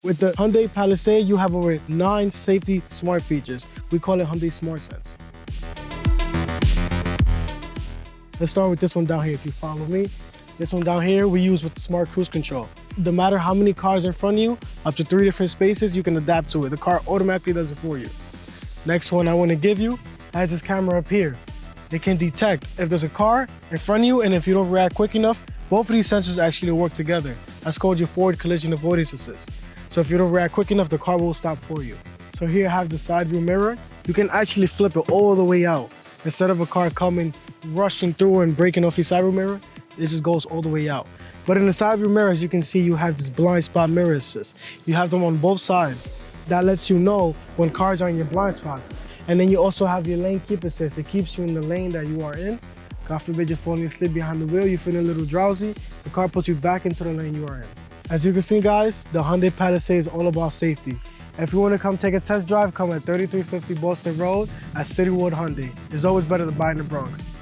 With the Hyundai Palisade, you have over 9 safety smart features. We call it Hyundai Smart Sense. Let's start with this one down here, if you follow me. This one down here, we use with the smart cruise control. No matter how many cars in front of you, up to 3 different spaces, you can adapt to it. The car automatically does it for you. Next one I want to give you has this camera up here. It can detect if there's a car in front of you, and if you don't react quick enough, both of these sensors actually work together. That's called your forward collision avoidance assist. So if you don't react quick enough, the car will stop for you. So here I have the side view mirror. You can actually flip it all the way out. Instead of a car coming, rushing through and breaking off your side view mirror, it just goes all the way out. But in the side view mirror, as you can see, you have this blind spot mirror assist. You have them on both sides. That lets you know when cars are in your blind spots. And then you also have your lane keep assist. It keeps you in the lane that you are in. God forbid you're falling asleep behind the wheel, you're feeling a little drowsy, the car puts you back into the lane you are in. As you can see, guys, the Hyundai Palisade is all about safety. If you want to come take a test drive, come at 3350 Boston Road at Citywood Hyundai. It's always better to buy in the Bronx.